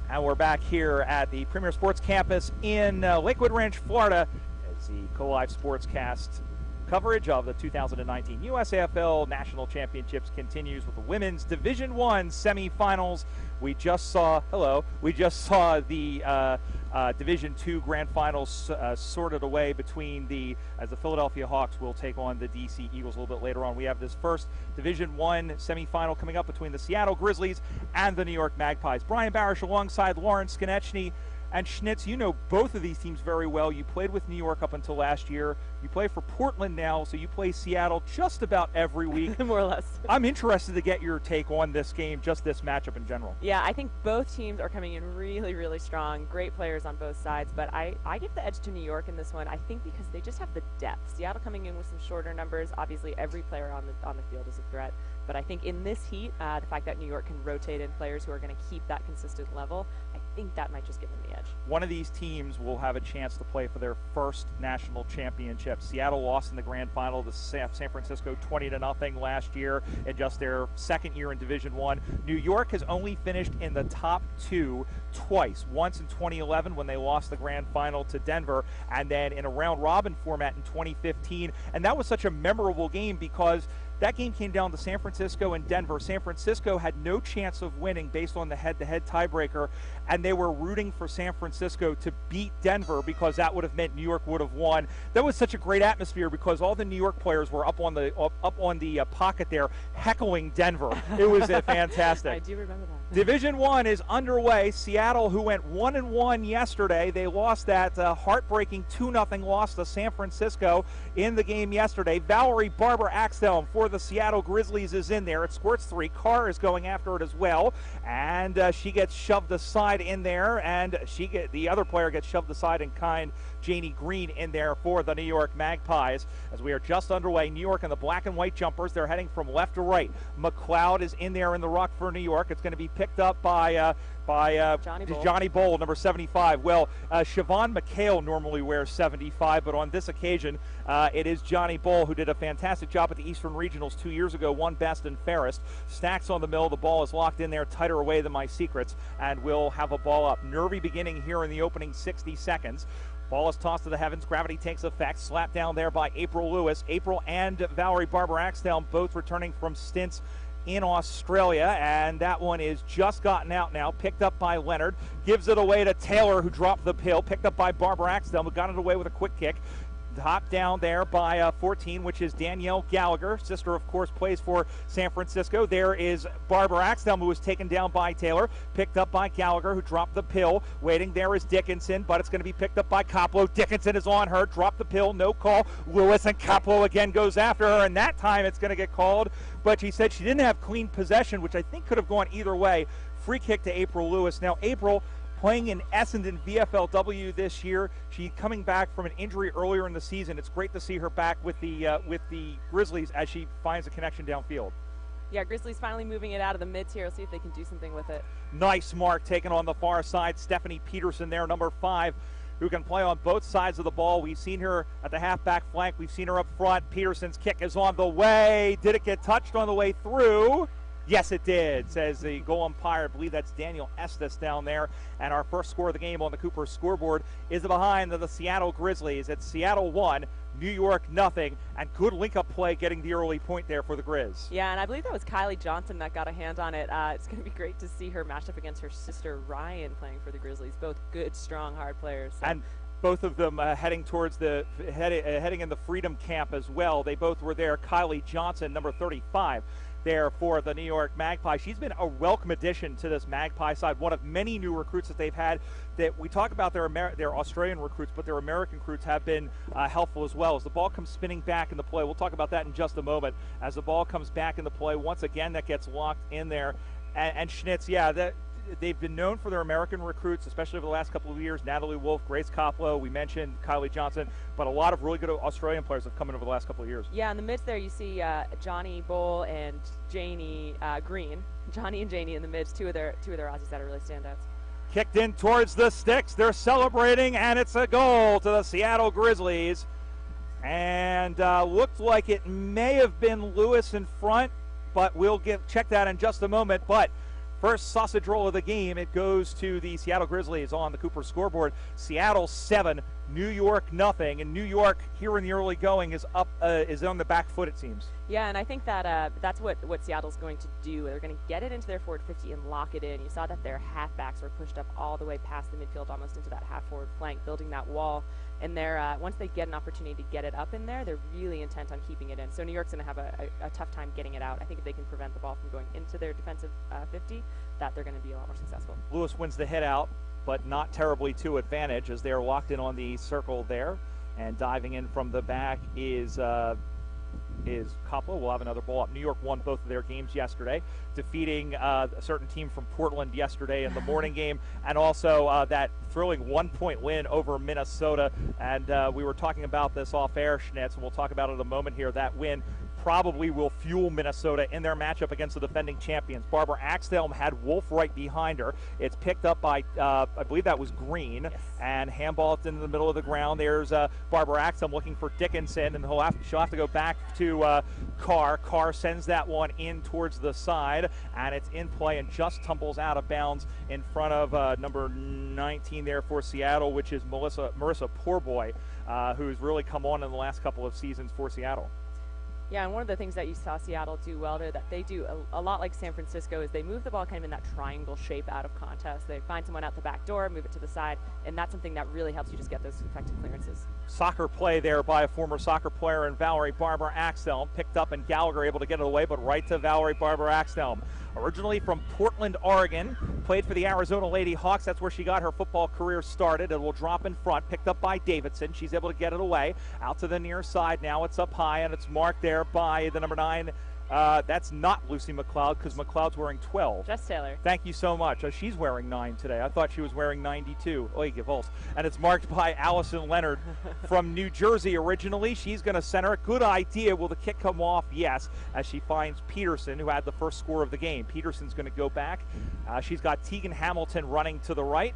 And we're back here at the Premier Sports Campus in Lakewood Ranch, Florida, as the Co-Live Sportscast coverage of the 2019 USAFL National Championships continues with the Women's Division I semifinals. We just saw the Division II Grand Finals sorted away between as the Philadelphia Hawks will take on the DC Eagles a little bit later on. We have this first Division I semifinal coming up between the Seattle Grizzlies and the New York Magpies. Brian Barish alongside Lauren Skonechny. And Schnitz, you know both of these teams very well. You played with New York up until last year. You play for Portland now, so you play Seattle just about every week. More or less. I'm interested to get your take on this game, just this matchup in general. Yeah, I think both teams are coming in really, really strong. Great players on both sides, but I give the edge to New York in this one. I think because they just have the depth. Seattle coming in with some shorter numbers. Obviously, every player on the field is a threat. But I think in this heat, the fact that New York can rotate in players who are going to keep that consistent level, I think that might just give them the edge. One of these teams will have a chance to play for their first national championship. Seattle lost in the grand final to San Francisco 20-0 last year in just their second year in Division I. New York has only finished in the top two twice, once in 2011 when they lost the grand final to Denver, and then in a round-robin format in 2015. And that was such a memorable game because that game came down to San Francisco and Denver. San Francisco had no chance of winning based on the head-to-head tiebreaker, and they were rooting for San Francisco to beat Denver because that would have meant New York would have won. That was such a great atmosphere because all the New York players were up on the pocket there heckling Denver. It was fantastic. I do remember that. Division I is underway. Seattle, who went 1-1 yesterday, they lost that heartbreaking 2-0 loss to San Francisco in the game yesterday. Valerie Barber-Axthelm for the Seattle Grizzlies is in there. It squirts 3. Carr is going after it as well, and she gets shoved aside in there, and the other player gets shoved aside in kind. Janie Green in there for the New York Magpies as we are just underway. New York in the black and white jumpers. They're heading from left to right. McLeod is in there in the ruck for New York. It's going to be picked up by Johnny Bowl, number 75. Well, Siobhan McHale normally wears 75, but on this occasion, it is Johnny Bowl who did a fantastic job at the Eastern Regionals 2 years ago, won best and fairest. Stacks on the mill. The ball is locked in there, tighter away than my secrets, and we'll have a ball up. Nervy beginning here in the opening 60 seconds. Ball is tossed to the heavens. Gravity takes effect. Slapped down there by April Lewis. April and Valerie Barber-Axthelm both returning from stints in Australia, and that one is just gotten out now. Picked up by Leonard. Gives it away to Taylor, who dropped the pill. Picked up by Barber-Axthelm, who got it away with a quick kick. Top down there by 14, which is Danielle Gallagher. Sister, of course, plays for San Francisco. There is Barber-Axthelm, who was taken down by Taylor. Picked up by Gallagher, who dropped the pill. Waiting there is Dickinson, but it's going to be picked up by Koplo. Dickinson is on her. Dropped the pill. No call. Lewis, and Koplo again goes after her, and that time it's going to get called. But she said she didn't have clean possession, which I think could have gone either way. Free kick to April Lewis. Now, April, playing in Essendon VFLW this year. She's coming back from an injury earlier in the season. It's great to see her back with the Grizzlies as she finds a connection downfield. Yeah, Grizzlies finally moving it out of the mids here. We'll see if they can do something with it. Nice mark taken on the far side. Stephanie Peterson there, number 5, who can play on both sides of the ball. We've seen her at the halfback flank. We've seen her up front. Peterson's kick is on the way. Did it get touched on the way through? Yes, it did, says the goal umpire. I believe that's Daniel Estes down there. And our first score of the game on the Cooper scoreboard is behind the Seattle Grizzlies. It's Seattle 1, New York 0, and good link-up play getting the early point there for the Grizz. Yeah, and I believe that was Kylie Johnson that got a hand on it. It's going to be great to see her matched up against her sister Ryan playing for the Grizzlies. Both good, strong, hard players. So. And both of them heading towards heading in the Freedom Camp as well. They both were there. Kylie Johnson, number 35. There for the New York Magpies. She's been a welcome addition to this Magpie side, one of many new recruits that they've had. That we talk about their Australian recruits, but their American recruits have been helpful as well. As the ball comes spinning back in the play, we'll talk about that in just a moment. As the ball comes back in the play, once again that gets locked in there. And Schnitz, yeah, they've been known for their American recruits, especially over the last couple of years. Natalie Wolf, Grace Koplo, we mentioned Kylie Johnson, but a lot of really good Australian players have come in over the last couple of years. Yeah, in the mids there you see Johnny Bowl and Janie Green. Johnny and Janie in the mids, two of their Aussies that are really standouts. Kicked in towards the sticks. They're celebrating, and it's a goal to the Seattle Grizzlies. And looked like it may have been Lewis in front, but we'll check that in just a moment. But First sausage roll of the game, it goes to the Seattle Grizzlies on the Cooper scoreboard. Seattle 7, New York nothing, and New York here in the early going is on the back foot, it seems. Yeah, and I think that that's what Seattle's going to do. They're going to get it into their forward 50 and lock it in. You saw that their halfbacks were pushed up all the way past the midfield, almost into that half-forward flank, building that wall. And they're once they get an opportunity to get it up in there, they're really intent on keeping it in. So New York's going to have a tough time getting it out. I think if they can prevent the ball from going into their defensive 50, that they're going to be a lot more successful. Lewis wins the hit out, but not terribly to advantage as they're locked in on the circle there. And diving in from the back is Koplo. We'll have another ball up. New York won both of their games yesterday, defeating a certain team from Portland yesterday in the morning game, and also that thrilling 1-point win over Minnesota. And we were talking about this off air, Schnitz, and we'll talk about it in a moment here. That win probably will fuel Minnesota in their matchup against the defending champions. Barbara Axthelm had Wolf right behind her. It's picked up by, I believe that was Green, yes. And handballed in the middle of the ground. There's Barbara Axthelm looking for Dickinson, and she'll have to go back to Carr. Carr sends that one in towards the side, and it's in play and just tumbles out of bounds in front of number 19 there for Seattle, which is Marissa Poorboy, who's really come on in the last couple of seasons for Seattle. Yeah, and one of the things that you saw Seattle do well there that they do a lot like San Francisco is they move the ball kind of in that triangle shape out of contest. They find someone out the back door, move it to the side, and that's something that really helps you just get those effective clearances. Soccer play there by a former soccer player in Valerie Barbara Axthelm. Picked up, and Gallagher able to get it away, but right to Valerie Barbara Axthelm. Originally from Portland, Oregon, played for the Arizona Lady Hawks. That's where she got her football career started. It will drop in front, picked up by Davidson. She's able to get it away. Out to the near side now. It's up high, and it's marked there by the number 9. That's not Lucy McLeod, because McLeod's wearing 12. Jess Taylor. Thank you so much. She's wearing 9 today. I thought she was wearing 92. Oy, gewolf. And it's marked by Allison Leonard from New Jersey originally. She's going to center it. Good idea. Will the kick come off? Yes, as she finds Peterson, who had the first score of the game. Peterson's going to go back. She's got Tegan Hamilton running to the right.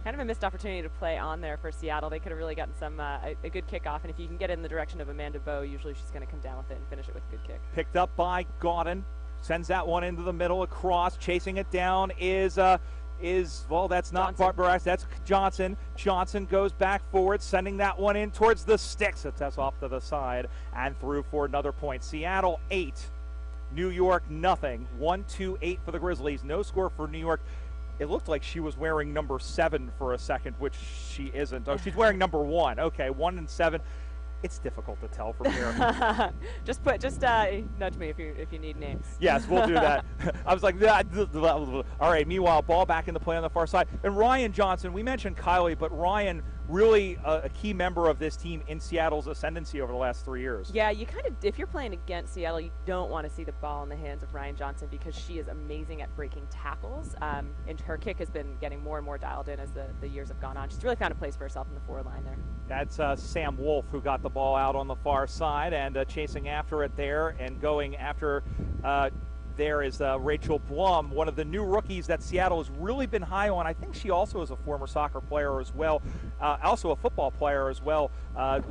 Kind of a missed opportunity to play on there for Seattle. They could have really gotten some a good kickoff, and if you can get it in the direction of Amanda Bowe, usually she's going to come down with it and finish it with a good kick. Picked up by Gaudin, sends that one into the middle across. Chasing it down is well, that's not Barbara, that's Johnson. Johnson goes back forward, sending that one in towards the sticks. It's off to the side and through for another point. Seattle 8, New York nothing. 1-2-8 for the Grizzlies. No score for New York. It looked like she was wearing number 7 for a second, which she isn't. Oh, she's wearing number 1. Okay, 1 and 7. It's difficult to tell from here. just nudge me if you need names. Yes, we'll do that. I was like, all right. Meanwhile, ball back into play on the far side. And Ryan Johnson, we mentioned Kylie, but Ryan really a key member of this team in Seattle's ascendancy over the last 3 years. Yeah, you kind of, if you're playing against Seattle, you don't want to see the ball in the hands of Ryan Johnson because she is amazing at breaking tackles, and her kick has been getting more and more dialed in as the years have gone on. She's really found a place for herself in the forward line there. That's Sam Wolf who got the ball out on the far side and chasing after it there and going after there is Rachel Blum, one of the new rookies that Seattle has really been high on. I think she also is a former soccer player as well, also a football player as well,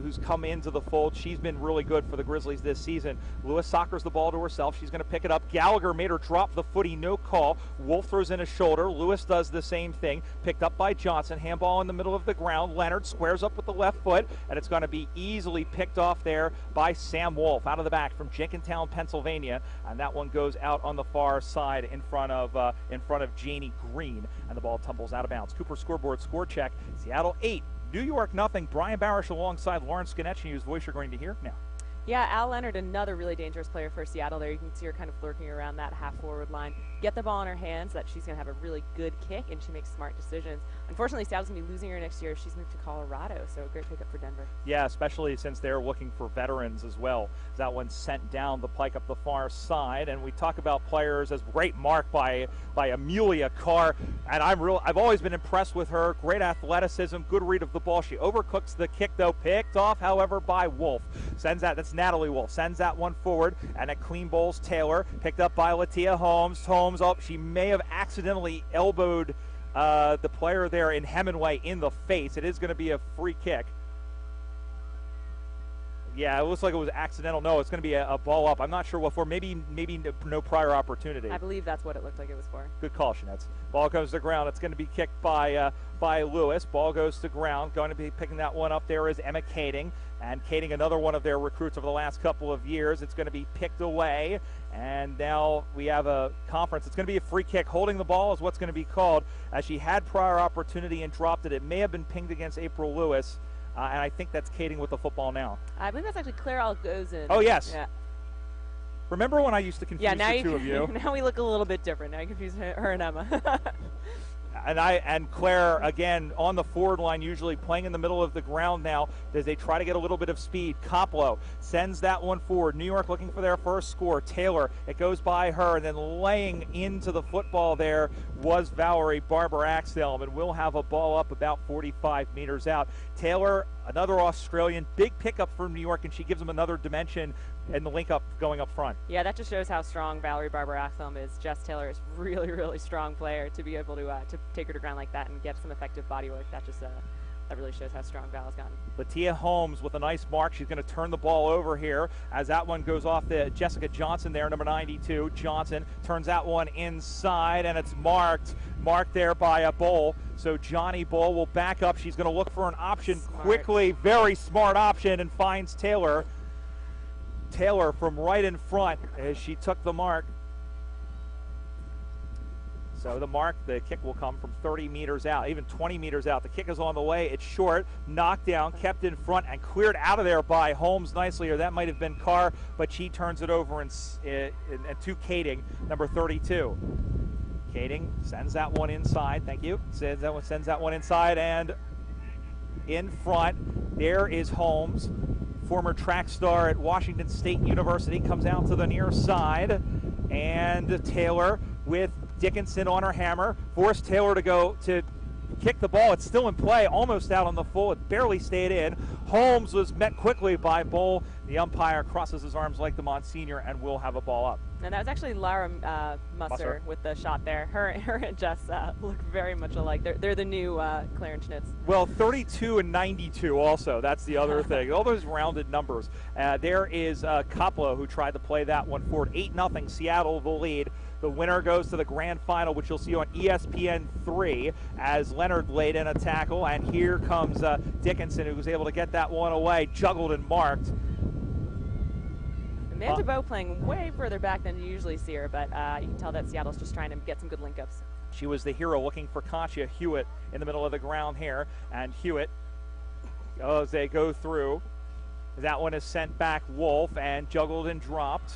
who's come into the fold. She's been really good for the Grizzlies this season. Lewis soccers the ball to herself. She's going to pick it up. Gallagher made her drop the footy, no call. Wolf throws in a shoulder. Lewis does the same thing. Picked up by Johnson. Handball in the middle of the ground. Leonard squares up with the left foot, and it's going to be easily picked off there by Sam Wolf out of the back from Jenkintown, Pennsylvania, and that one goes out on the far side in front of Janie Green, and the ball tumbles out of bounds. Cooper scoreboard score check. Seattle 8, New York nothing. Brian Barish alongside Lauren Scanetti, whose voice you're going to hear now. Yeah, Al Leonard, another really dangerous player for Seattle there. You can see her kind of lurking around that half-forward line. Get the ball in her hands, that she's going to have a really good kick, and she makes smart decisions. Unfortunately, Seattle's going to be losing her next year. She's moved to Colorado, so a great pickup for Denver. Yeah, especially since they're looking for veterans as well. That one sent down the pike up the far side, and we talk about players as great mark by Amelia Carr, and I've always been impressed with her. Great athleticism, good read of the ball. She overcooks the kick, though, picked off, however, by Wolf. That's Natalie Wolf, sends that one forward, and it clean bowls Taylor, picked up by Latia Holmes. Holmes, she may have accidentally elbowed the player there in Hemingway in the face. It is going to be a free kick. Yeah, it looks like it was accidental. No, it's going to be a ball up. I'm not sure what for. Maybe no prior opportunity. I believe that's what it looked like it was for. Good call, Shanetz. Ball goes to ground. It's going to be kicked by Lewis. Ball goes to ground. Going to be picking that one up there is Emma Kading. And Kading, another one of their recruits over the last couple of years. It's going to be picked away. And now we have a conference. It's going to be a free kick. Holding the ball is what's going to be called, as she had prior opportunity and dropped it. It may have been pinged against April Lewis. And I think that's Kading with the football now. I believe that's actually Claire Algozin. Oh, yes. Yeah. Remember when I used to confuse the two of you? Now we look a little bit different. Now I confuse her and Emma. And Claire, again, on the forward line, usually playing in the middle of the ground now as they try to get a little bit of speed. Koplo sends that one forward. New York looking for their first score. Taylor, it goes by her, and then laying into the football there was Valerie Barber Axelm, and we'll have a ball up about 45 meters out. Taylor, another Australian, big pickup from New York, and she gives them another dimension in the link up going up front. Yeah, that just shows how strong Valerie Barber Axelm is. Jess Taylor is really, really strong player to be able to take her to ground like that and get some effective body work. That just that really shows how strong Val has gotten. Latia Holmes with a nice mark. She's going to turn the ball over here as that one goes off to Jessica Johnson there, number 92. Johnson turns that one inside, and it's marked there by a Bowl. So Johnny Bowl will back up. She's going to look for an option quickly, very smart option, and finds Taylor. Taylor from right in front as she took the mark. So the kick will come from 30 meters out, even 20 meters out. The kick is on the way. It's short, knocked down, kept in front, and cleared out of there by Holmes nicely, or that might have been Carr, but she turns it over to Kading, number 32. Kading sends that one inside. Thank you. Sends that one inside, and in front, there is Holmes, former track star at Washington State University, comes out to the near side, and Taylor with Dickinson on her hammer, forced Taylor to go to kick the ball. It's still in play, almost out on the full. It barely stayed in. Holmes was met quickly by Bull. The umpire crosses his arms like the Monsignor and will have a ball up. And that was actually Lara Musser with the shot there. Her and Jess look very much alike. They're the new Claire and Schnitz. Well, 32 and 92 also. That's the other thing. All those rounded numbers. There is Koplo, who tried to play that one forward. 8-0, Seattle the lead. The winner goes to the grand final, which you'll see on ESPN3 as Leonard laid in a tackle. And here comes Dickinson, who was able to get that one away, juggled and marked. Amanda Bowe playing way further back than you usually see her, but you can tell that Seattle's just trying to get some good link-ups. She was the hero looking for Katya Hewitt in the middle of the ground here. And Hewitt, as they go through, that one is sent back Wolf and juggled and dropped.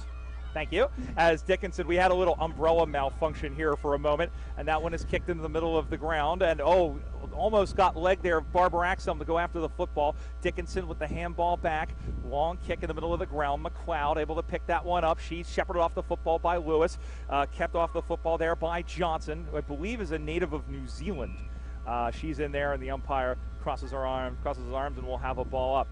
Thank you. As Dickinson, we had a little umbrella malfunction here for a moment, and that one is kicked into the middle of the ground. And almost got leg there of Barbara Axelm to go after the football. Dickinson with the handball back. Long kick in the middle of the ground. McLeod able to pick that one up. She's shepherded off the football by Lewis. Kept off the football there by Johnson, who I believe is a native of New Zealand. She's in there, and the umpire crosses his arms, and we'll have a ball up.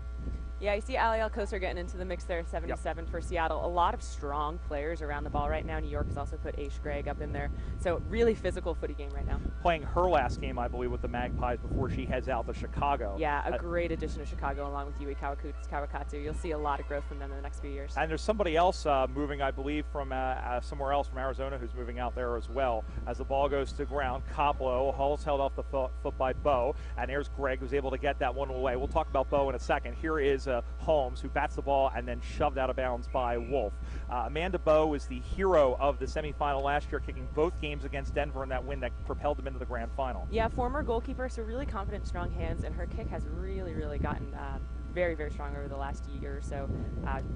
Yeah, you see Aliel Koser getting into the mix there, 77 for Seattle. A lot of strong players around the ball right now. New York has also put Aish Gregg up in there. So really physical footy game right now. Playing her last game, I believe, with the Magpies before she heads out to Chicago. Yeah, a great addition to Chicago along with Yui Kawakatsu. You'll see a lot of growth from them in the next few years. And there's somebody else moving, I believe, from somewhere else from Arizona who's moving out there as well. As the ball goes to ground, Koplo, Hull's held off the foot by Bowe, and there's Gregg who's able to get that one away. We'll talk about Bowe in a second. Here is Holmes, who bats the ball and then shoved out of bounds by Wolf. Amanda Bowe is the hero of the semifinal last year, kicking both games against Denver in that win that propelled them into the grand final. Yeah, former goalkeeper, so really confident, strong hands, and her kick has really, really gotten very, very strong over the last year or so.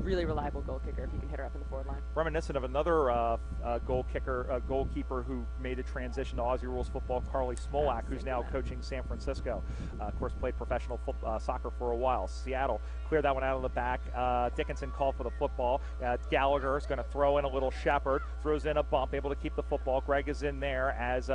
Really reliable goal kicker if you can hit her up in the forward line. Reminiscent of another goalkeeper who made a transition to Aussie Rules football, Carly Smolak, who's now coaching San Francisco. Of course, played professional soccer for a while. Seattle cleared that one out of the back. Dickinson called for the football. Gallagher is going to throw in a little shepherd, throws in a bump, able to keep the football. Gregg is in there as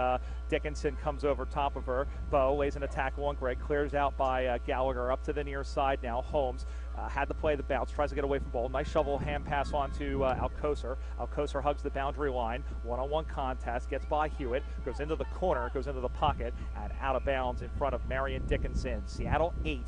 Dickinson comes over top of her. Bowe lays in a tackle on Gregg, clears out by Gallagher up to the near side now. Holmes had to play the bounce, tries to get away from ball. Nice shovel hand pass on to Alcocer. Alcocer hugs the boundary line. One-on-one contest, gets by Hewitt, goes into the corner, goes into the pocket, and out of bounds in front of Marion Dickinson. Seattle 8,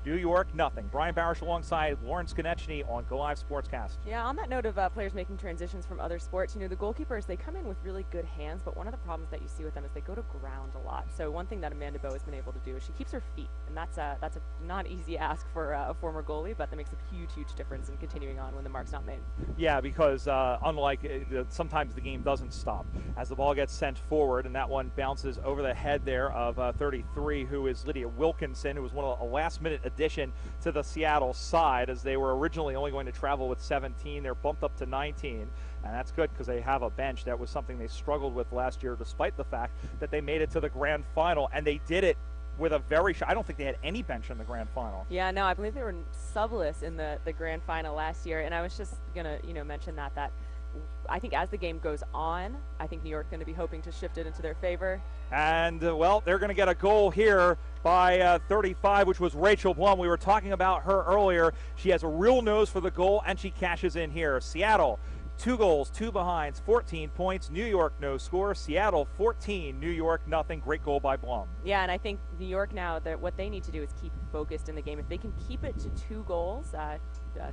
New York nothing. Brian Barish alongside Lauren Skonechny on Go Live Sportscast. Yeah, on that note of players making transitions from other sports, the goalkeepers, they come in with really good hands, but one of the problems that you see with them is they go to ground a lot. So one thing that Amanda Bowe has been able to do is she keeps her feet, and that's a not easy ask for a former goalie, but that makes a huge difference in continuing on when the mark's not made. Yeah, because unlike sometimes the game doesn't stop as the ball gets sent forward, and that one bounces over the head there of 33, who is Lydia Wilkinson, who was one of a last-minute addition to the Seattle side, as they were originally only going to travel with 17. They're bumped up to 19, and that's good because they have a bench. That was something they struggled with last year, despite the fact that they made it to the grand final, and they did it with a I don't think they had any bench in the grand final. Yeah, no, I believe they were subless in the grand final last year, and I was just going to, mention that I think as the game goes on, I think New York's going to be hoping to shift it into their favor. And, well, they're going to get a goal here by 35, which was Rachel Blum. We were talking about her earlier. She has a real nose for the goal, and she cashes in here. Seattle, 2 goals, 2 behinds, 14 points. New York, no score. Seattle, 14. New York, nothing. Great goal by Blum. Yeah, and I think New York now, what they need to do is keep focused in the game. If they can keep it to 2 goals,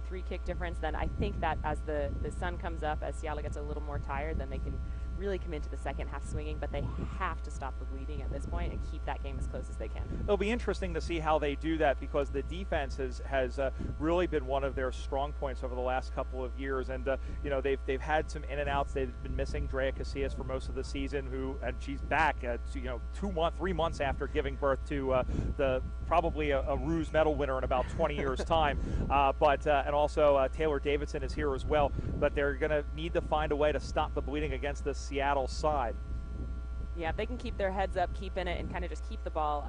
3 kick difference, then I think that as the sun comes up, as Seattle gets a little more tired, then they can really come into the second half swinging, but they have to stop the bleeding at this point and keep that game as close as they can. It'll be interesting to see how they do that, because the defense has really been one of their strong points over the last couple of years, and they've had some in and outs. They've been missing Drea Casillas for most of the season, and she's back 3 months after giving birth to probably a Ruse medal winner in about 20 years time, and also Taylor Davidson is here as well, but they're going to need to find a way to stop the bleeding against the Seattle side. Yeah, if they can keep their heads up, keep in it, and kind of just keep the ball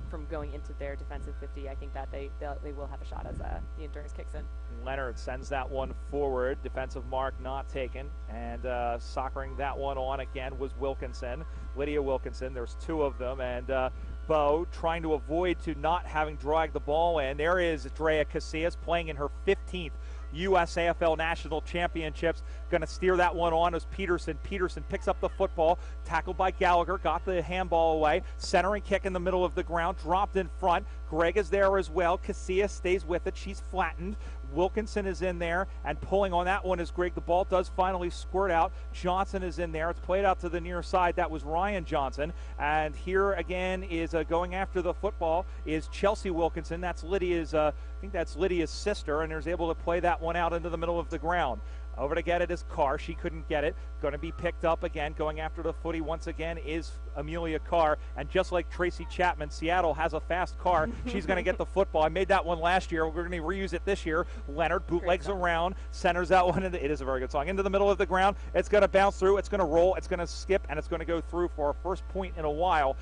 from going into their defensive 50, I think that they will have a shot as the endurance kicks in. Leonard sends that one forward. Defensive mark not taken, and soccering that one on again was Wilkinson, Lydia Wilkinson. There's 2 of them, and Bowe trying to avoid to not having dragged the ball in. There is Drea Casillas playing in her 15th USAFL National Championships. Going to steer that one on as Peterson. Peterson picks up the football, tackled by Gallagher, got the handball away, centering kick in the middle of the ground, dropped in front. Greg is there as well. Casillas stays with it. She's flattened. Wilkinson is in there, and pulling on that one is Greg. The ball does finally squirt out. Johnson is in there. It's played out to the near side. That was Ryan Johnson. And here again is going after the football is Chelsea Wilkinson. That's Lydia's, I think that's Lydia's sister, and is able to play that one out into the middle of the ground. Over to get it is Carr. She couldn't get it. Going to be picked up again. Going after the footy once again is Amelia Carr. And just like Tracy Chapman, Seattle has a fast car. She's going to get the football. I made that one last year. We're going to reuse it this year. Leonard bootlegs around, centers that one. It is a very good song. Into the middle of the ground. It's going to bounce through. It's going to roll. It's going to skip. And it's going to go through for our first point in a while.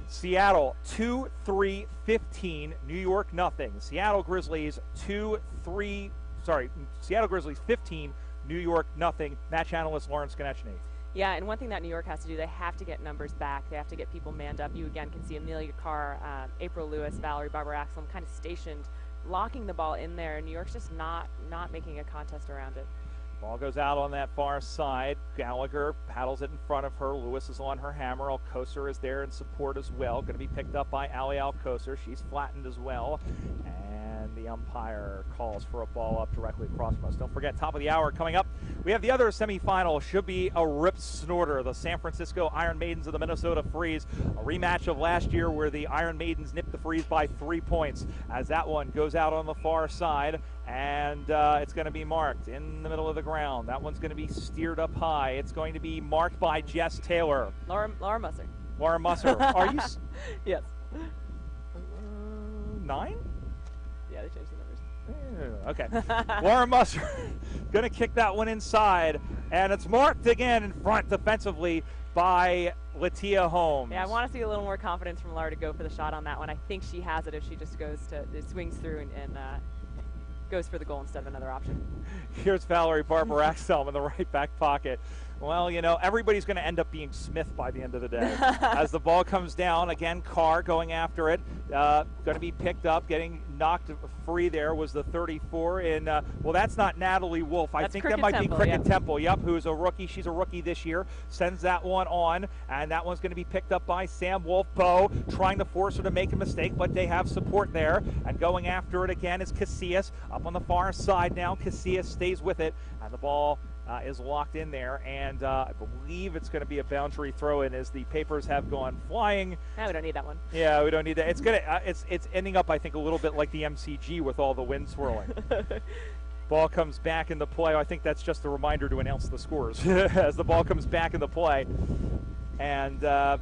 Seattle 2-3-15. New York nothing. Seattle Grizzlies 15. New York nothing. Match analyst Lauren Skonechny. Yeah, and one thing that New York has to do, they have to get numbers back. They have to get people manned up. You again can see Amelia Carr, April Lewis, Valerie Barber-Axelm kind of stationed, locking the ball in there. New York's just not making a contest around it. Ball goes out on that far side. Gallagher paddles it in front of her. Lewis is on her hammer. Alcocer is there in support as well. Going to be picked up by Ali Alcocer. She's flattened as well. And the umpire calls for a ball up directly across from us. Don't forget, top of the hour coming up. We have the other semifinal. Should be a rip snorter. The San Francisco Iron Maidens of the Minnesota Freeze. A rematch of last year where the Iron Maidens nipped the Freeze by 3 points. As that one goes out on the far side. And it's going to be marked in the middle of the ground. That one's going to be steered up high. It's going to be marked by Jess Taylor. Laura Musser. Laura Musser. Are you? Yes. 9? Yeah, they changed the numbers. Okay. Laura Musser going to kick that one inside. And it's marked again in front defensively by Latia Holmes. Yeah, I want to see a little more confidence from Laura to go for the shot on that one. I think she has it if she just swings through and goes for the goal instead of another option. Here's Valerie Barber-Axelm in the right back pocket. Well, everybody's going to end up being Smith by the end of the day. As the ball comes down, again, Carr going after it. Going to be picked up, getting knocked free there was the 34. Well, that's not Natalie Wolf. I think that might be Cricket Temple, yep, who's a rookie. She's a rookie this year. Sends that one on, and that one's going to be picked up by Sam Wolf. Bo trying to force her to make a mistake, but they have support there. And going after it again is Casillas up on the far side now. Casillas stays with it, and the ball is locked in there, and I believe it's going to be a boundary throw-in as the papers have gone flying. No, we don't need that one. Yeah, we don't need that. It's gonna. It's ending up, I think, a little bit like the MCG with all the wind swirling. Ball comes back into play. I think that's just a reminder to announce the scores as the ball comes back into play. And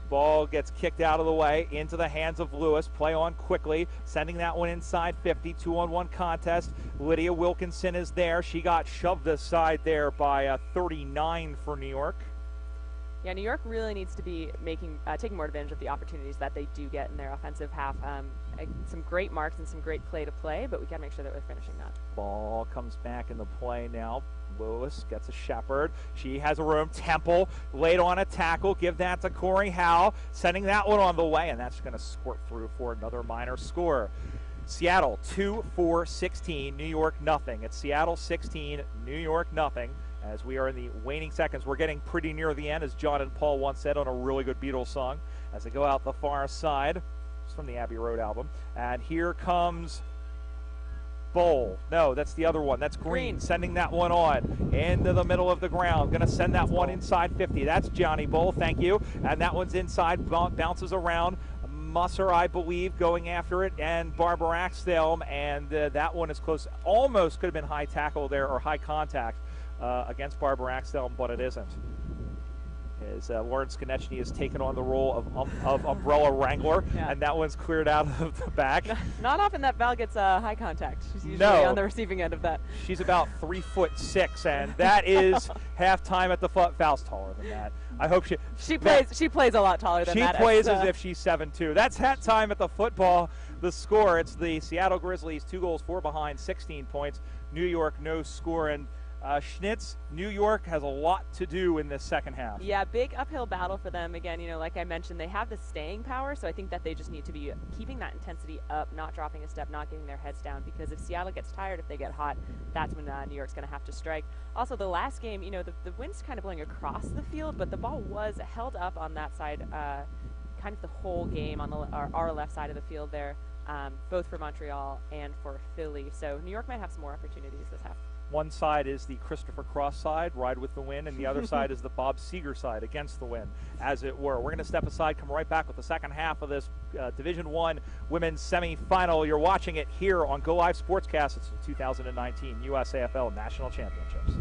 ball gets kicked out of the way into the hands of Lewis. Play on quickly, sending that one inside 50. 2-on-1 contest. Lydia Wilkinson is there. She got shoved aside there by 39 for New York. Yeah, New York really needs to be taking more advantage of the opportunities that they do get in their offensive half. Some great marks and some great play to play, but we got to make sure that we're finishing that. Ball comes back into play now. Lewis gets a shepherd. She has a room. Temple laid on a tackle. Give that to Corey Howe. Sending that one on the way, and that's going to squirt through for another minor score. Seattle 2-4-16. New York nothing. It's Seattle 16, New York nothing. As we are in the waning seconds, we're getting pretty near the end, as John and Paul once said on a really good Beatles song. As they go out the far side, it's from the Abbey Road album. And here comes Bowl. No, that's the other one. That's Green. Sending that one on into the middle of the ground. Going to send that one inside 50. That's Johnny Bowl. Thank you. And that one's inside, bounces around. Musser, I believe, going after it, and Barbara Axthelm, and that one is close. Almost could have been high tackle there, or high contact against Barbara Axthelm, but it isn't. As Lawrence Konechny has taken on the role of umbrella wrangler, yeah. And that one's cleared out of the back. Not often that Val gets high contact. She's usually on the receiving end of that. She's about 3'6", and that is halftime at the foot. Val's taller than that. I hope she plays a lot taller than that. She plays as if she's 7'2". That's halftime at the football. The score, it's the Seattle Grizzlies, 2 goals, 4 behind, 16 points. New York, no score. And Schnitz, New York has a lot to do in this second half. Yeah, big uphill battle for them. Again, like I mentioned, they have the staying power, so I think that they just need to be keeping that intensity up, not dropping a step, not getting their heads down, because if Seattle gets tired, if they get hot, that's when New York's going to have to strike. Also, the last game, the wind's kind of blowing across the field, but the ball was held up on that side kind of the whole game on our left side of the field there, both for Montreal and for Philly. So New York might have some more opportunities this half. One side is the Christopher Cross side, ride with the wind, and the other side is the Bob Seeger side, against the wind, as it were. We're going to step aside, come right back with the second half of this Division I women's semifinal. You're watching it here on Go Live Sportscast. It's the 2019 USAFL National Championships.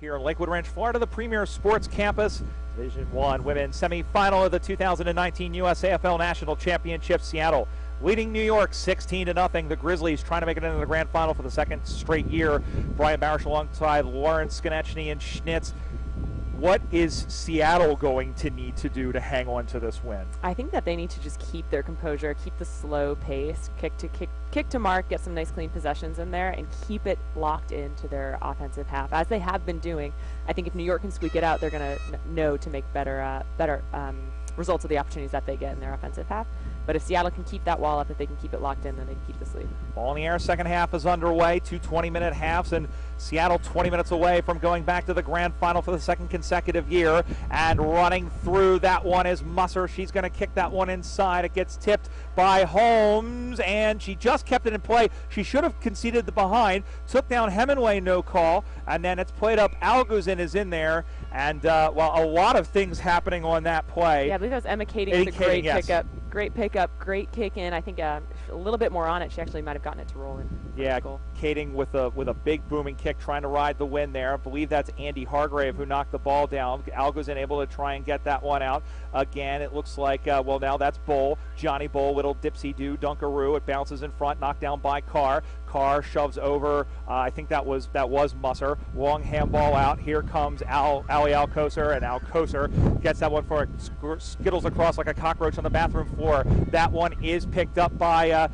Here in Lakewood Ranch, Florida, the premier sports campus. Division I women's semifinal of the 2019 USAFL National Championship. Seattle leading New York 16-0. The Grizzlies trying to make it into the grand final for the second straight year. Brian Barish alongside Lawrence Skonechny and Schnitz. What is Seattle going to need to do to hang on to this win? I think that they need to just keep their composure, keep the slow pace, kick to mark, get some nice clean possessions in there, and keep it locked into their offensive half, as they have been doing. I think if New York can squeak it out, they're going to know to make better results of the opportunities that they get in their offensive half. But if Seattle can keep that wall up, if they can keep it locked in, then they can keep this lead. Ball in the air, second half is underway, 2 20-minute halves, and Seattle 20 minutes away from going back to the grand final for the second consecutive year. And running through that one is Musser. She's going to kick that one inside. It gets tipped by Holmes, and she just kept it in play. She should have conceded the behind, took down Hemingway, no call, and then it's played up. Alguzin is in there, and well, a lot of things happening on that play. Yeah, I believe that was Emma Kading with a great pickup. Great pickup, great kick in. I think a little bit more on it. She actually might have gotten it to roll in. Yeah, Kading with a big booming kick, trying to ride the win there. I believe that's Andy Hargrave who knocked the ball down. Alguzin able to try and get that one out. Again, it looks like, well, now that's Bull. Johnny Bull, little dipsy-do, dunkaroo. It bounces in front, knocked down by Carr. Carr shoves over, I think that was Musser. Long handball out. Here comes Ali Alcocer, and Alcocer gets that one for it. Skittles across like a cockroach on the bathroom floor. That one is picked up by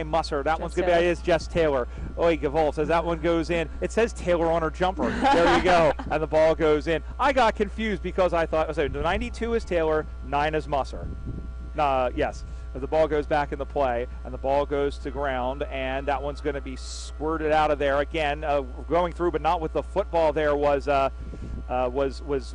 Musser. That one's going to be Jess Taylor. Oy Gavol says that one goes in. It says Taylor on her jumper. There you go. And the ball goes in. I got confused because I thought, so 92 is Taylor, 9 is Musser. Yes. The ball goes back in the play, and the ball goes to ground, and that one's going to be squirted out of there again. Going through, but not with the football there was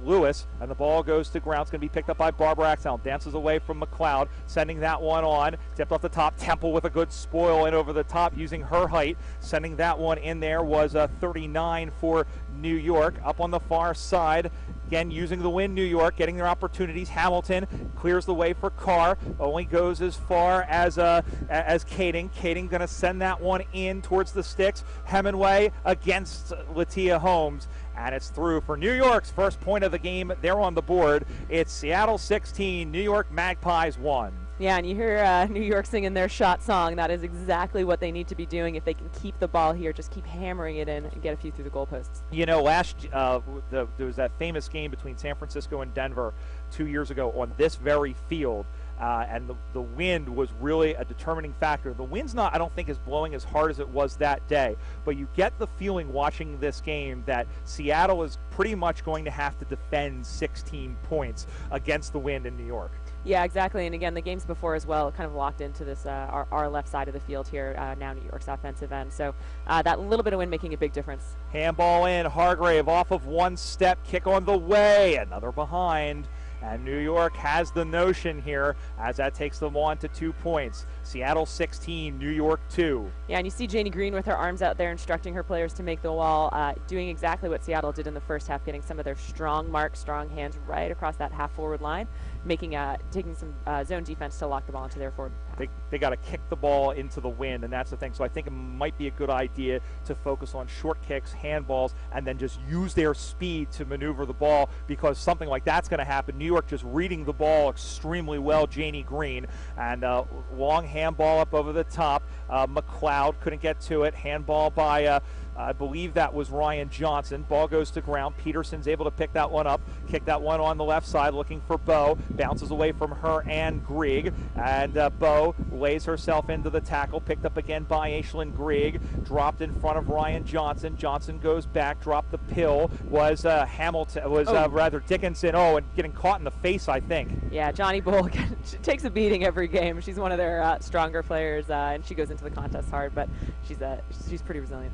Lewis, and the ball goes to ground. It's going to be picked up by Barbara Axel. Dances away from McLeod, sending that one on. Tipped off the top. Temple with a good spoil in over the top, using her height. Sending that one in there was 39 for New York. Up on the far side, again using the win, New York getting their opportunities. Hamilton clears the way for Carr. Only goes as far as Kading. Kading going to send that one in towards the sticks. Hemingway against Latia Holmes. And it's through for New York's first point of the game. They're on the board. It's Seattle 16, New York Magpies 1. Yeah, and you hear New York singing their shot song. That is exactly what they need to be doing if they can keep the ball here. Just keep hammering it in and get a few through the goalposts. You know, there was that famous game between San Francisco and Denver 2 years ago on this very field. And the wind was really a determining factor. The wind's not, I don't think, is blowing as hard as it was that day. But you get the feeling watching this game that Seattle is pretty much going to have to defend 16 points against the wind in New York. Yeah, exactly. And again, the games before as well kind of locked into this our left side of the field here, now New York's offensive end. So that little bit of wind making a big difference. Handball in, Hargrave off of one step, kick on the way, another behind. And New York has the notion here as that takes them on to 2 points. Seattle 16, New York 2. Yeah, and you see Janie Green with her arms out there instructing her players to make the wall, doing exactly what Seattle did in the first half, getting some of their strong marks, strong hands right across that half-forward line, taking some zone defense to lock the ball into their forward. They got to kick the ball into the wind, and that's the thing. So I think it might be a good idea to focus on short kicks, handballs, and then just use their speed to maneuver the ball, because something like that's going to happen. New York just reading the ball extremely well, Janie Green, and long handball up over the top. McLeod couldn't get to it. Handball by I believe that was Ryan Johnson. Ball goes to ground. Peterson's able to pick that one up, kick that one on the left side, looking for Bo. Bounces away from her and Grieg, and Bo lays herself into the tackle, picked up again by Aislinn Grieg, dropped in front of Ryan Johnson. Johnson goes back, dropped the pill. Was rather Dickinson. Oh, and getting caught in the face, I think. Yeah, Johnny Bull takes a beating every game. She's one of their stronger players, and she goes into the contest hard, but she's pretty resilient.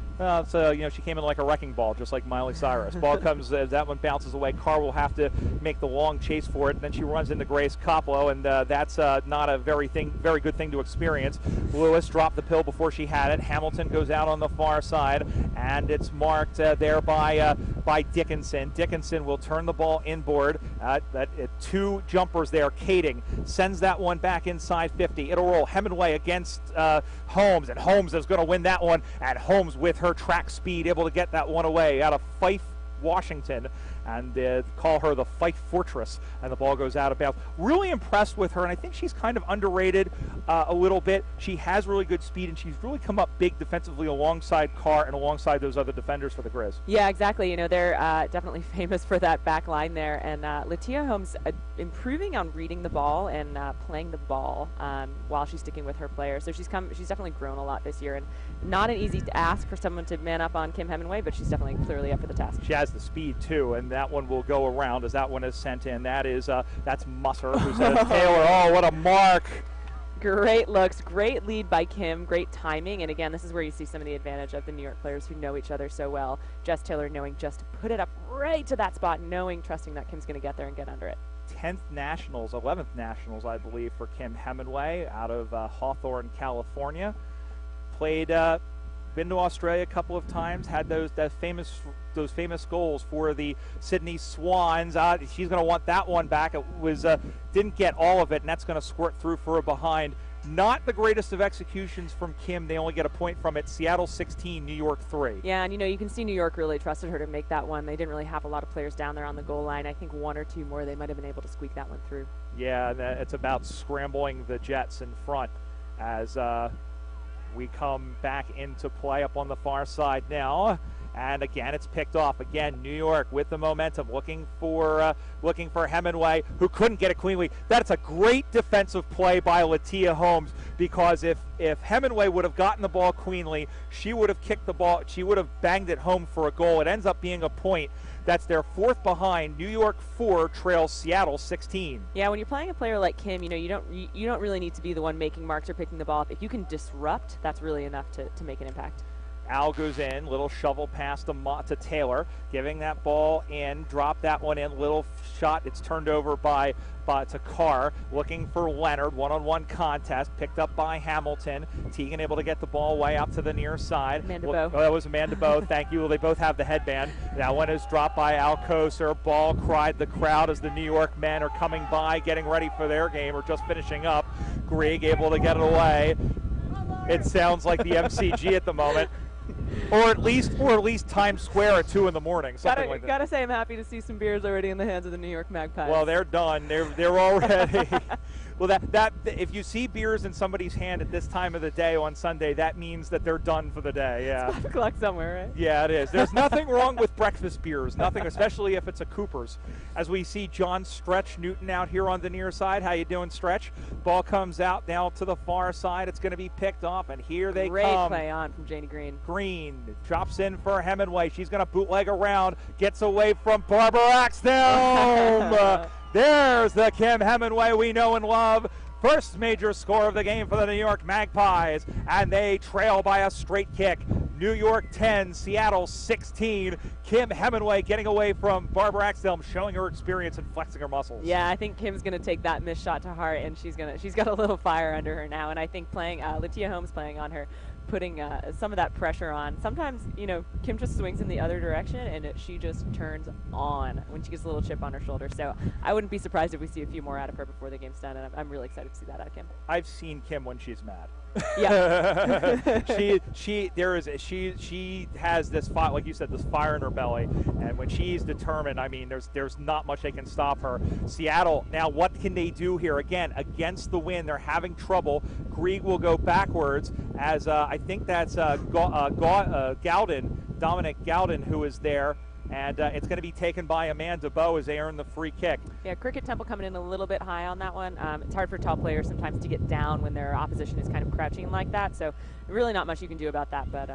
So, she came in like a wrecking ball, just like Miley Cyrus. Ball comes, that one bounces away. Carr will have to make the long chase for it. And then she runs into Grace Koplo, and that's not a very good thing to experience. Lewis dropped the pill before she had it. Hamilton goes out on the far side, and it's marked there by Dickinson. Dickinson will turn the ball inboard. Two jumpers there. Kading sends that one back inside 50. It'll roll. Hemingway against Holmes, and Holmes is going to win that one. And Holmes, with her track speed, able to get that one away out of Fife, Washington, and call her the Fife Fortress, and the ball goes out of bounds. Really impressed with her, and I think she's kind of underrated a little bit. She has really good speed, and she's really come up big defensively alongside Carr and alongside those other defenders for the Grizz. Yeah, exactly. You know, they're definitely famous for that back line there, and Latia Holmes improving on reading the ball and playing the ball while she's sticking with her players. So she's definitely grown a lot this year, and not an easy ask for someone to man up on Kim Hemingway, but she's definitely clearly up for the task. She has the speed too, and that one will go around as that one is sent in. That's Musser, who's at Taylor. Oh, what a mark! Great looks, great lead by Kim, great timing, and again, this is where you see some of the advantage of the New York players who know each other so well. Jess Taylor knowing just to put it up right to that spot, trusting that Kim's going to get there and get under it. 11th Nationals, I believe, for Kim Hemingway out of Hawthorne, California. Been to Australia a couple of times, had those famous goals for the Sydney Swans. She's going to want that one back. It was didn't get all of it, and that's going to squirt through for a behind. Not the greatest of executions from Kim. They only get a point from it. Seattle 16, New York 3. Yeah, and you can see New York really trusted her to make that one. They didn't really have a lot of players down there on the goal line. I think one or two more, they might have been able to squeak that one through. Yeah, it's about scrambling the Jets in front as we come back into play up on the far side now. And again, it's picked off. Again, New York with the momentum, looking for Hemingway, who couldn't get it cleanly. That's a great defensive play by Latia Holmes, because if Hemingway would have gotten the ball cleanly, she would have kicked the ball. She would have banged it home for a goal. It ends up being a point. That's their fourth behind. New York 4 trails Seattle 16. Yeah, when you're playing a player like Kim, you don't really need to be the one making marks or picking the ball up. If you can disrupt, that's really enough to make an impact. Al goes in, little shovel pass to Taylor, giving that ball in, drop that one in, little shot. It's turned over to Carr, looking for Leonard, one-on-one contest, picked up by Hamilton. Teagan able to get the ball way up to the near side. Amanda Bowe. Oh, that was Amanda Bowe, thank you. Well, they both have the headband. That one is dropped by Al Koser. Ball cried the crowd as the New York men are coming by, getting ready for their game, or just finishing up. Grieg able to get it away. It sounds like the MCG at the moment. Or at least Times Square at 2 in the morning. Something like that. Gotta say, I'm happy to see some beers already in the hands of the New York Magpies. Well, they're done. They're already. Well, that if you see beers in somebody's hand at this time of the day on Sunday, that means that they're done for the day. Yeah. It's 5 o'clock somewhere, right? Yeah, it is. There's nothing wrong with breakfast beers. Nothing, especially if it's a Cooper's. As we see John Stretch Newton out here on the near side. How you doing, Stretch? Ball comes out now to the far side. It's going to be picked off, and here they Great come. play on from Janie Green. Green drops in for Hemingway. She's going to bootleg around, gets away from Barbara Axthelm. There's the Kim Hemingway we know and love. First major score of the game for the New York Magpies, and they trail by a straight kick. New York 10, Seattle 16. Kim Hemingway getting away from Barbara Axthelm, showing her experience and flexing her muscles. Yeah, I think Kim's going to take that missed shot to heart, and she's got a little fire under her now. And I think Latia Holmes playing on her, putting some of that pressure on. Sometimes, Kim just swings in the other direction, and she just turns on when she gets a little chip on her shoulder. So I wouldn't be surprised if we see a few more out of her before the game's done, and I'm really excited to see that out of Kim. I've seen Kim when she's mad. Yeah. she has this fire, like you said, this fire in her belly, and when she's determined, I mean, there's not much they can stop her. Seattle, now what can they do here? Again, against the wind, they're having trouble. Grieg will go backwards as I think that's Gowden, Dominic Gowden, who is there. And it's going to be taken by Amanda Bowe as they earn the free kick. Yeah, Cricket Temple coming in a little bit high on that one. It's hard for tall players sometimes to get down when their opposition is kind of crouching like that. So really not much you can do about that, but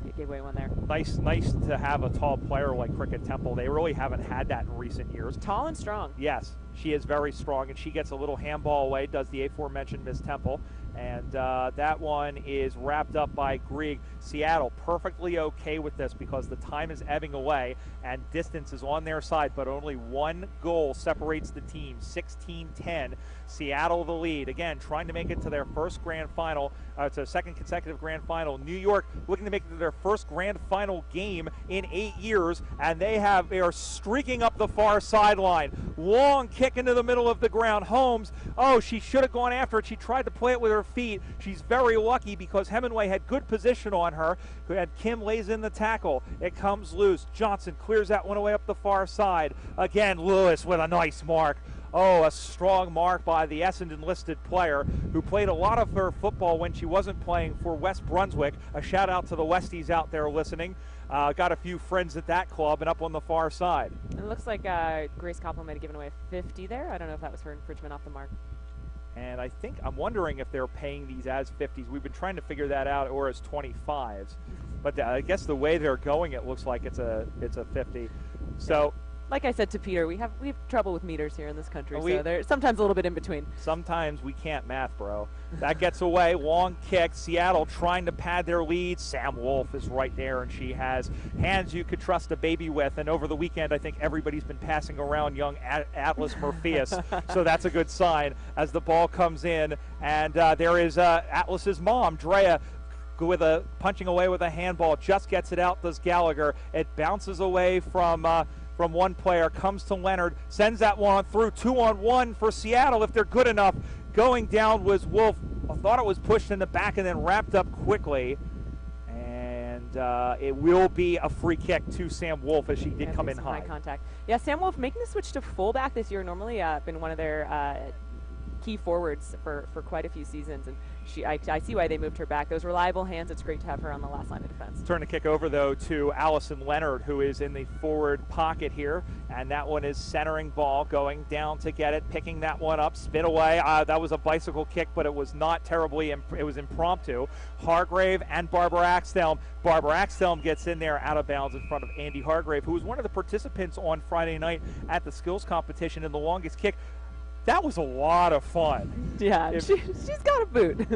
it gave away one there. Nice to have a tall player like Cricket Temple. They really haven't had that in recent years. Tall and strong. Yes, she is very strong, and she gets a little handball away, does the aforementioned Miss Temple. And that one is wrapped up by Grieg. Seattle perfectly okay with this because the time is ebbing away and distance is on their side, but only one goal separates the team, 16-10. Seattle the lead. Again, trying to make it to their first grand final. It's a second consecutive grand final. New York looking to make it to their first grand final game in 8 years, and they are streaking up the far sideline. Long kick into the middle of the ground. Holmes, she should have gone after it. She tried to play it with her feet. She's very lucky because Hemingway had good position on her, and Kim lays in the tackle. It comes loose. Johnson clears that one away up the far side. Again, Lewis with a nice mark. A strong mark by the Essendon-listed player who played a lot of her football when she wasn't playing for West Brunswick. A shout-out to the Westies out there listening. Got a few friends at that club and up on the far side. It looks like Grace Copland might have given away a 50 there. I don't know if that was for infringement off the mark. And I'm wondering if they're paying these as 50s. We've been trying to figure that out, or as 25s. But I guess the way they're going, it looks like it's a 50. So, like I said to Peter, we have trouble with meters here in this country, so they're sometimes a little bit in between. Sometimes we can't math, bro. That gets away. Long kick. Seattle trying to pad their lead. Sam Wolf is right there, and she has hands you could trust a baby with. And over the weekend, I think everybody's been passing around young Atlas Murpheus, so that's a good sign as the ball comes in. And there is Atlas's mom, Drea, with punching away with a handball. Just gets it out, does Gallagher. It bounces away from one player, comes to Leonard, sends that one through. 2-on-1 for Seattle if they're good enough. Going down was Wolf. I thought it was pushed in the back and then wrapped up quickly. And it will be a free kick to Sam Wolf as she did come in high. High contact. Yeah, Sam Wolf making the switch to fullback this year. Normally been one of their key forwards for quite a few seasons, and I see why they moved her back. Those reliable hands, it's great to have her on the last line of defense. Turn the kick over, though, to Allison Leonard, who is in the forward pocket here, and that one is centering ball, going down to get it, picking that one up, spin away. That was a bicycle kick, but it was not terribly, it was impromptu. Hargrave and Barbara Axthelm. Barbara Axthelm gets in there out of bounds in front of Andy Hargrave, who was one of the participants on Friday night at the skills competition in the longest kick. That was a lot of fun. Yeah, she's got a boot.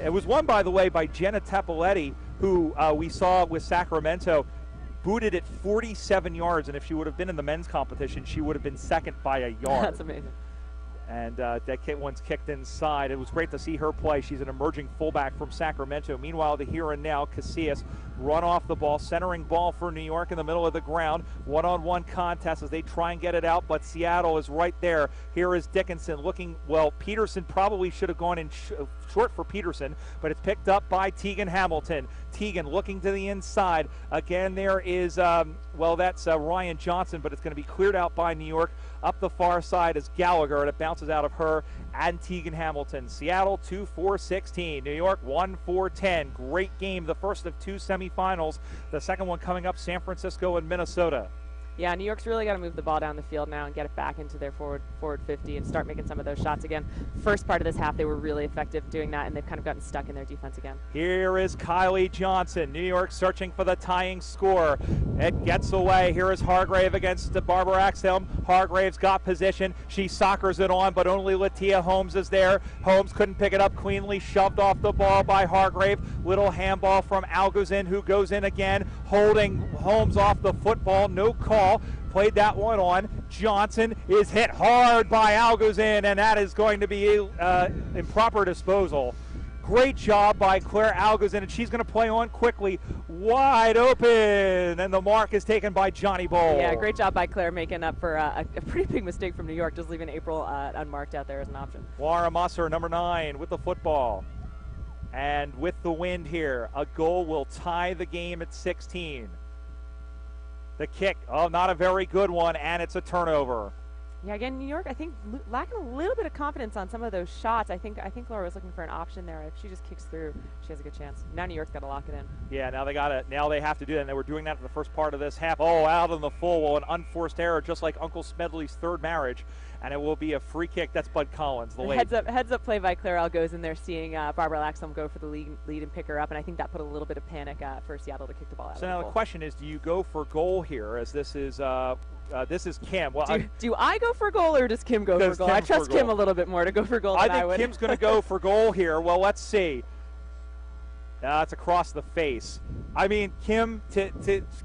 It was won, by the way, by Jenna Tepaletti, who we saw with Sacramento, booted it 47 yards, and if she would have been in the men's competition, she would have been second by a yard. That's amazing. And that one's kicked inside. It was great to see her play. She's an emerging fullback from Sacramento. Meanwhile, the here and now, Casillas run off the ball, centering ball for New York in the middle of the ground. One-on-one contest as they try and get it out, but Seattle is right there. Here is Dickinson looking, Peterson probably should have gone in short for Peterson, but it's picked up by Tegan Hamilton. Tegan looking to the inside. Again, there is, that's Ryan Johnson, but it's going to be cleared out by New York. Up the far side is Gallagher, and it bounces out of her and Tegan Hamilton. Seattle 2-4-16. New York 1-4-10. Great game, the first of two semifinals. The second one coming up, San Francisco and Minnesota. Yeah, New York's really got to move the ball down the field now and get it back into their forward 50 and start making some of those shots again. First part of this half, they were really effective doing that, and they've kind of gotten stuck in their defense again. Here is Kylie Johnson. New York searching for the tying score. It gets away. Here is Hargrave against Barbara Axthelm. Hargrave's got position. She soccers it on, but only Latia Holmes is there. Holmes couldn't pick it up cleanly. Shoved off the ball by Hargrave. Little handball from Alguzin, who goes in again, holding Holmes off the football. No call. Played that one on. Johnson is hit hard by Alguzin, and that is going to be improper disposal. Great job by Claire Alguzin, and she's going to play on quickly. Wide open, and the mark is taken by Johnny Bowl. Yeah, great job by Claire making up for a pretty big mistake from New York, just leaving April unmarked out there as an option. Laura Musser, number 9, with the football. And with the wind here, a goal will tie the game at 16. The kick, not a very good one, and it's a turnover. Yeah, again, New York, I think, lacking a little bit of confidence on some of those shots. I think Laura was looking for an option there. If she just kicks through, she has a good chance. Now New York's got to lock it in. Yeah, now they have to do that, and they were doing that in the first part of this half. Out in the full, an unforced error, just like Uncle Smedley's third marriage, and it will be a free kick. That's Bud Collins, the late. Heads up play by Claire Algoz in there, seeing Barbara Laxholm go for the lead and pick her up, and I think that put a little bit of panic for Seattle to kick the ball out. So now the question is, do you go for goal here, as this is Kim? Well, do I go for goal, or does Kim go for goal? I trust Kim a little bit more to go for goal than I would. I think Kim's going to go for goal here. Well, let's see. It's across the face. I mean, Kim, to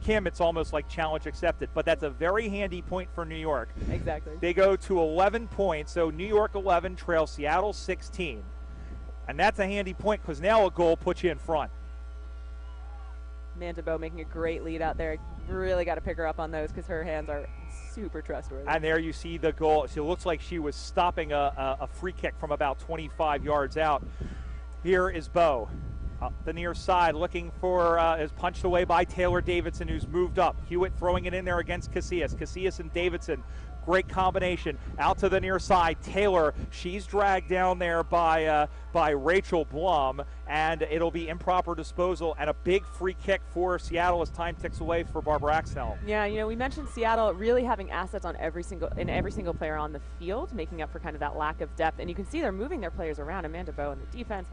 Kim, it's almost like challenge accepted, but that's a very handy point for New York. Exactly. They go to 11 points, so New York 11 trails Seattle 16. And that's a handy point because now a goal puts you in front. Amanda Bowe making a great lead out there. Really got to pick her up on those because her hands are super trustworthy. And there you see the goal. She looks like she was stopping a free kick from about 25 yards out. Here is Bowe. Up the near side, looking for, is punched away by Taylor Davidson, who's moved up. Hewitt throwing it in there against Casillas. Casillas and Davidson, great combination. Out to the near side, Taylor, she's dragged down there by Rachel Blum, and it'll be improper disposal and a big free kick for Seattle as time ticks away for Barbara Axtell. Yeah, you know, we mentioned Seattle really having assets on every single player on the field, making up for kind of that lack of depth. And you can see they're moving their players around. Amanda Bowe in the defense,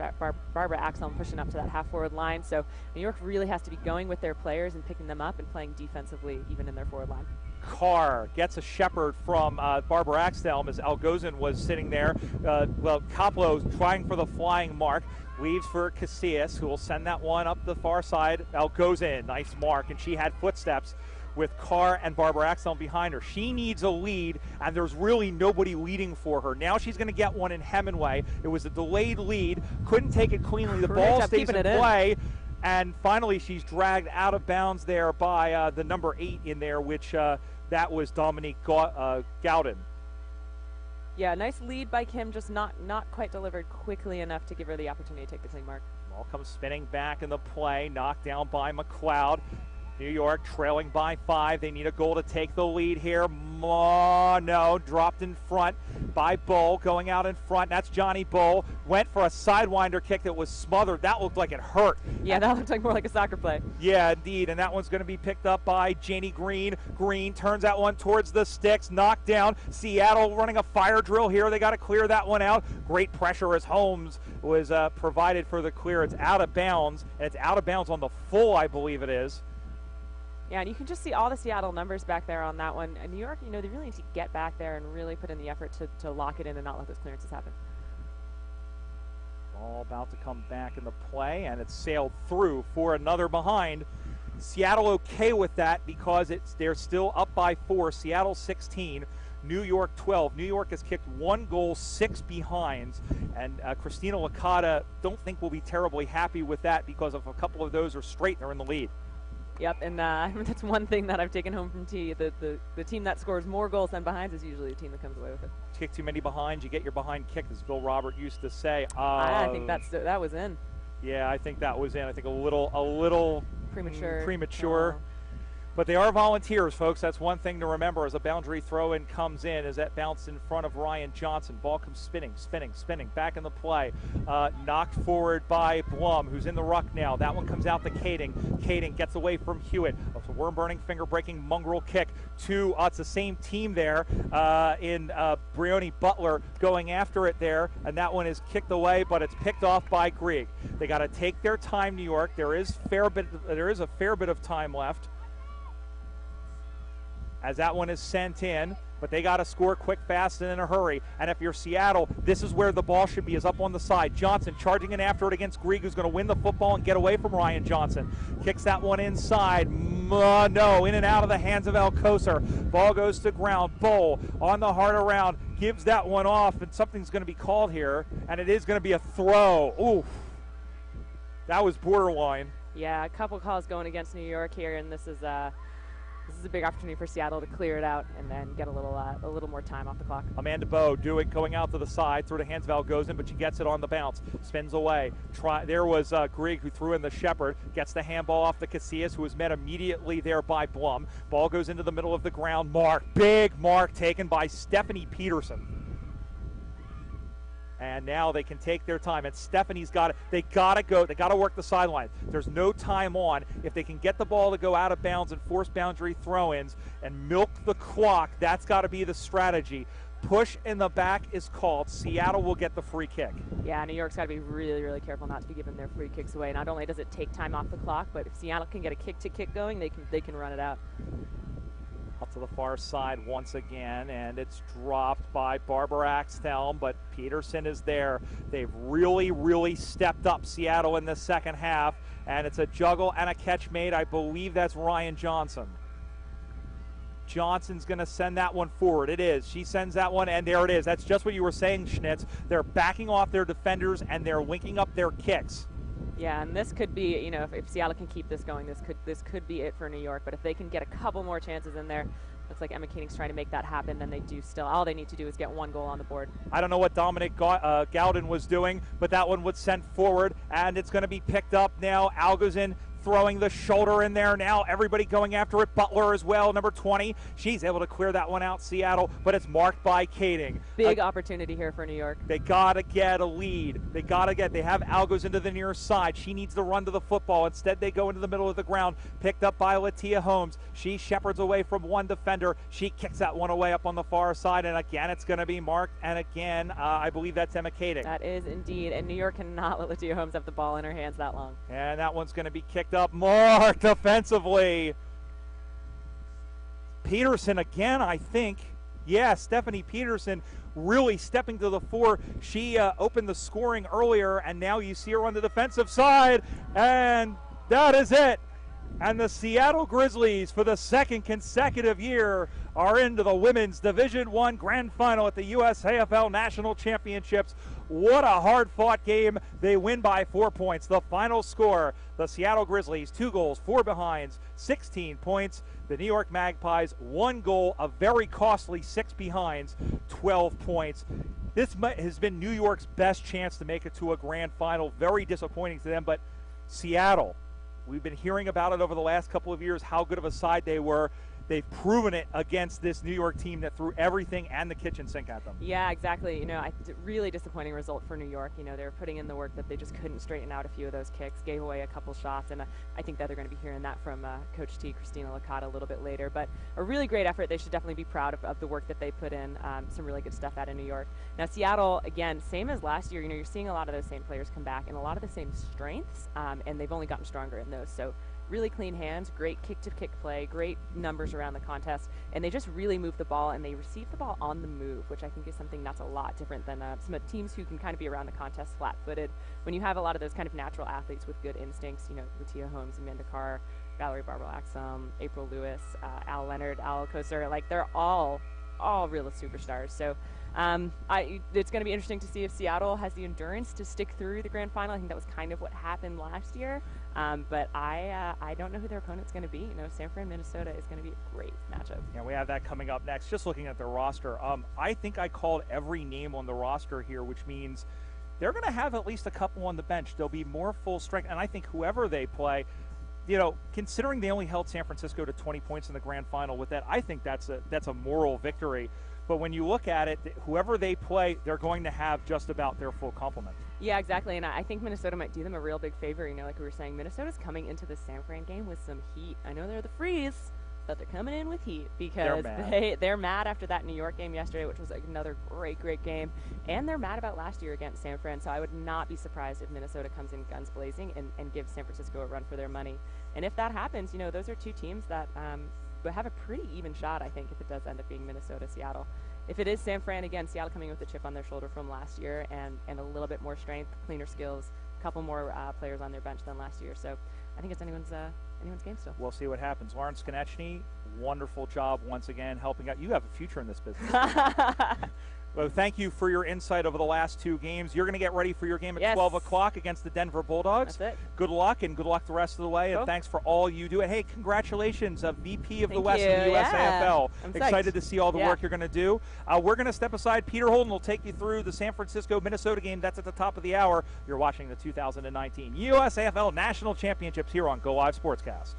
Barbara Axtell pushing up to that half-forward line. So New York really has to be going with their players and picking them up and playing defensively even in their forward line. Carr gets a shepherd from Barbara Axtell as Algozin was sitting there. Koplo trying for the flying mark. Leaves for Casillas, who will send that one up the far side. Algozin, nice mark, and she had footsteps with Carr and Barbara Axtell behind her. She needs a lead, and there's really nobody leading for her. Now she's going to get one in Hemingway. It was a delayed lead, couldn't take it cleanly. The ball stays in play. And finally, she's dragged out of bounds there by the number 8 in there, which that was Dominique Gowden. Yeah, nice lead by Kim, just not quite delivered quickly enough to give her the opportunity to take the clean mark. Ball comes spinning back in the play, knocked down by McLeod. New York trailing by 5. They need a goal to take the lead here. No, dropped in front by Bowe, going out in front. That's Johnny Bowe. Went for a sidewinder kick that was smothered. That looked like it hurt. Yeah, that looked like more like a soccer play. Yeah, indeed. And that one's going to be picked up by Janie Green. Green turns that one towards the sticks. Knocked down. Seattle running a fire drill here. They got to clear that one out. Great pressure as Holmes was provided for the clear. It's out of bounds. And it's out of bounds on the full, I believe it is. Yeah, and you can just see all the Seattle numbers back there on that one. And New York, you know, they really need to get back there and really put in the effort to lock it in and not let those clearances happen. Ball about to come back in the play, and it's sailed through for another behind. Seattle okay with that because they're still up by 4. Seattle 16, New York 12. New York has kicked 1 goal, 6 behinds, and Christina Licata don't think will be terribly happy with that because if a couple of those are straight, they're in the lead. Yep, and that's one thing that I've taken home from T. The team that scores more goals than behinds is usually the team that comes away with it. Kick too many behinds, you get your behind kicked, as Bill Robert used to say. I think that was in. Yeah, I think that was in. I think a little premature. But they are volunteers, folks. That's one thing to remember as a boundary throw-in comes in, as that bounce in front of Ryan Johnson. Ball comes spinning, back in the play. Knocked forward by Blum, who's in the ruck now. That one comes out to Kading. Kading gets away from Hewitt. A worm-burning, finger-breaking mongrel kick to, it's the same team there in Brioni Butler going after it there, and that one is kicked away, but it's picked off by Grieg. They got to take their time, New York. There is a fair bit of time left, as that one is sent in, but they got to score quick, fast, and in a hurry. And if you're Seattle, this is where the ball should be, is up on the side. Johnson charging in after it against Grieg, who's going to win the football and get away from Ryan Johnson. Kicks that one inside. No, in and out of the hands of Alcocer. Ball goes to ground. Bowe on the hard around, gives that one off, and something's going to be called here, and it is going to be a throw. Oof. That was borderline. Yeah, a couple calls going against New York here, and this is a big opportunity for Seattle to clear it out and then get a little more time off the clock. Amanda Bowe going out to the side through the hands of Algozin, but she gets it on the bounce, spins away. There was Grieg, who threw in the shepherd, gets the handball off to Casillas, who was met immediately there by Blum. Ball goes into the middle of the ground. Big mark taken by Stephanie Peterson. And now they can take their time. And Stephanie's got it. They got to go. They got to work the sideline. There's no time on. If they can get the ball to go out of bounds and force boundary throw-ins and milk the clock, that's got to be the strategy. Push in the back is called. Seattle will get the free kick. Yeah, New York's got to be really, really careful not to be giving their free kicks away. Not only does it take time off the clock, but if Seattle can get a kick-to-kick going, they can run it out. Up to the far side once again, and it's dropped by Barbara Axthelm, but Peterson is there. They've really stepped up Seattle in the second half, and it's a juggle and a catch made. I believe that's Ryan Johnson. Johnson's going to send that one forward. It is. She sends that one, and there it is. That's just what you were saying, Schnitz. They're backing off their defenders, and they're linking up their kicks. Yeah, and this could be, you know, if Seattle can keep this going, this could be it for New York. But if they can get a couple more chances in there, looks like Emma Keating's trying to make that happen, then they do still. All they need to do is get one goal on the board. I don't know what Dominic Gowden was doing, but that one was sent forward, and it's going to be picked up now. Algazin throwing the shoulder in there now. Everybody going after it. Butler as well, number 20. She's able to clear that one out, Seattle, but it's marked by Keating. Big opportunity here for New York. They got to get a lead. They have Algos into the near side. She needs to run to the football. Instead, they go into the middle of the ground. Picked up by Latia Holmes. She shepherds away from one defender. She kicks that one away up on the far side, and again, it's going to be marked. And again, I believe that's Emma Keating. That is indeed, and New York cannot let Latia Holmes have the ball in her hands that long. And that one's going to be kicked up, marked offensively. Peterson again, I think. Yeah, Stephanie Peterson really stepping to the fore. She opened the scoring earlier, and now you see her on the defensive side, and that is it. And the Seattle Grizzlies, for the second consecutive year, are into the Women's Division I Grand Final at the USAFL National Championships. What a hard-fought game. They win by 4 points. The final score, the Seattle Grizzlies, 2 goals, 4 behinds, 16 points. The New York Magpies, 1 goal, a very costly 6 behinds, 12 points. This has been New York's best chance to make it to a grand final. Very disappointing to them, but Seattle, we've been hearing about it over the last couple of years, how good of a side they were. They've proven it against this New York team that threw everything and the kitchen sink at them. Yeah, exactly. You know, really disappointing result for New York. You know, they were putting in the work that they just couldn't straighten out a few of those kicks, gave away a couple shots, and I think that they're going to be hearing that from Coach T, Christina Licata, a little bit later. But a really great effort. They should definitely be proud of the work that they put in. Some really good stuff out of New York. Now, Seattle, again, same as last year. You know, you're seeing a lot of those same players come back and a lot of the same strengths, and they've only gotten stronger in those. So really clean hands, great kick-to-kick play, great numbers around the contest, and they just really move the ball, and they receive the ball on the move, which I think is something that's a lot different than some teams who can kind of be around the contest flat-footed. When you have a lot of those kind of natural athletes with good instincts, you know, Latia Holmes, Amanda Carr, Valerie Barbara-Axthelm, April Lewis, Al Leonard, Al Koser, like they're all real superstars. So it's going to be interesting to see if Seattle has the endurance to stick through the grand final. I think that was kind of what happened last year. But I don't know who their opponent's going to be. You know, San Fran, Minnesota is going to be a great matchup. Yeah, we have that coming up next. Just looking at their roster, I think I called every name on the roster here, which means they're going to have at least a couple on the bench. They'll be more full strength, and I think whoever they play, you know, considering they only held San Francisco to 20 points in the grand final with that, I think that's a moral victory. But when you look at it, whoever they play, they're going to have just about their full complement. Yeah, exactly, and I think Minnesota might do them a real big favor. You know, like we were saying, Minnesota's coming into the San Fran game with some heat. I know they're the Freeze, but they're coming in with heat because they're mad after that New York game yesterday, which was another great game, and they're mad about last year against San Fran. So I would not be surprised if Minnesota comes in guns blazing and gives San Francisco a run for their money. And if that happens, you know, those are two teams that have a pretty even shot, I think, if it does end up being Minnesota-Seattle. If it is San Fran, again, Seattle coming with a chip on their shoulder from last year and a little bit more strength, cleaner skills, a couple more players on their bench than last year. So I think it's anyone's game still. We'll see what happens. Lawrence Konechny, wonderful job once again helping out. You have a future in this business. Well, thank you for your insight over the last 2 games. You're going to get ready for your game at 12 o'clock against the Denver Bulldogs. That's it. Good luck, and good luck the rest of the way. And thanks for all you do. And, hey, congratulations, VP of the West in the USAFL. I'm excited psyched to see all the work you're going to do. We're going to step aside. Peter Holden will take you through the San Francisco-Minnesota game. That's at the top of the hour. You're watching the 2019 USAFL National Championships here on Go Live Sportscast.